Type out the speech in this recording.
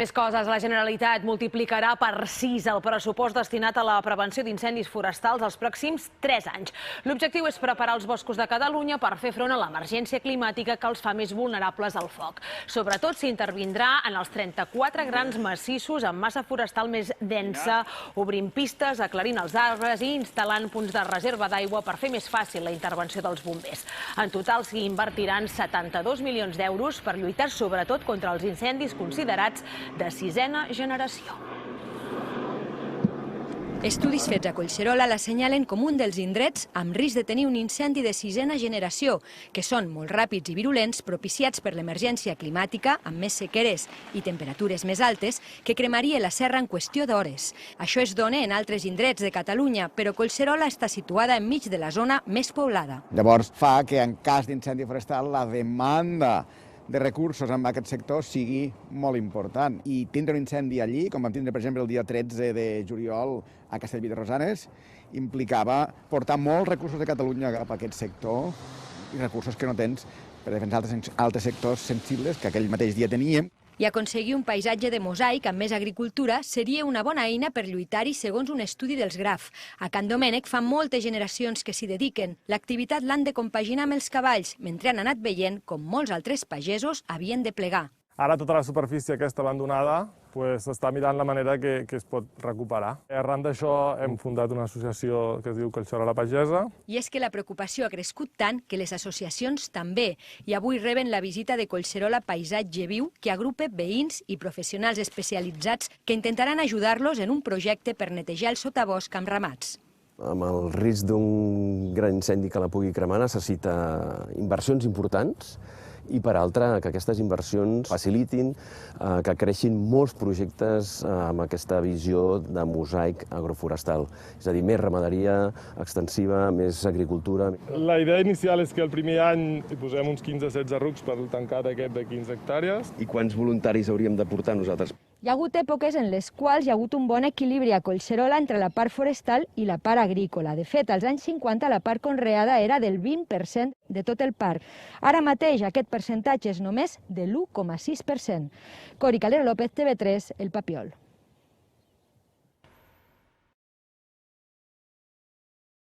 Més coses, la Generalitat multiplicarà per 6 el pressupost destinat a la prevenció d'incendis forestals els pròxims 3 anys. L'objectiu és preparar els boscos de Catalunya per fer front a l'emergència climàtica que els fa més vulnerables al foc. Sobretot s'intervindrà en els 34 grans massissos amb massa forestal més densa, obrint pistes, aclarint els arbres i instal·lant punts de reserva d'aigua per fer més fàcil la intervenció dels bombers. En total s'hi invertiran 72 milions d'euros per lluitar sobretot contra els incendis considerats de 6a generació. Estudis fets a Collserola l'assenyalen com un dels indrets amb risc de tenir un incendi de 6a generació, que són molt ràpids i virulents, propiciats per l'emergència climàtica, amb més sequeres i temperatures més altes, que cremaria la serra en qüestió d'hores. Això es dona en altres indrets de Catalunya, però Collserola està situada enmig de la zona més poblada. Llavors fa que en cas d'incendi forestal la demanda de recursos en aquest sector sigui molt important. I tindre un incendi allí, com vam tindre, per exemple, el dia 13 de juliol a Castellví de Rosanes, implicava portar molts recursos de Catalunya cap a aquest sector i recursos que no tens per defensar altres sectors sensibles que aquell mateix dia teníem. I aconseguir un paisatge de mosaic amb més agricultura seria una bona eina per lluitar-hi segons un estudi dels Graf. A Can Domènec fa moltes generacions que s'hi dediquen. L'activitat l'han de compaginar amb els cavalls, mentre han anat veient com molts altres pagesos havien de plegar. Ara tota la superfície aquesta abandonada s'està mirant la manera que es pot recuperar. Arran d'això hem fundat una associació que es diu Collserola Pagesa. I és que la preocupació ha crescut tant que les associacions també. I avui reben la visita de Collserola Paisatge Viu, que agrupa veïns i professionals especialitzats que intentaran ajudar-los en un projecte per netejar el sotabosc amb ramats. Amb el risc d'un gran incendi que la pugui cremar necessita inversions importants i, per altra, que aquestes inversions facilitin que creixin molts projectes amb aquesta visió de mosaic agroforestal. És a dir, més ramaderia extensiva, més agricultura. La idea inicial és que el primer any hi posem uns 15-16 rucs per tancar aquest de 15 hectàrees. I quants voluntaris hauríem de portar nosaltres? Hi ha hagut èpoques en les quals hi ha hagut un bon equilibri a Collserola entre la part forestal i la part agrícola. De fet, als anys 50 la part conreada era del 20% de tot el parc. Ara mateix aquest percentatge és només de l'1,6%. Cori Calero López, TV3, El Papiol.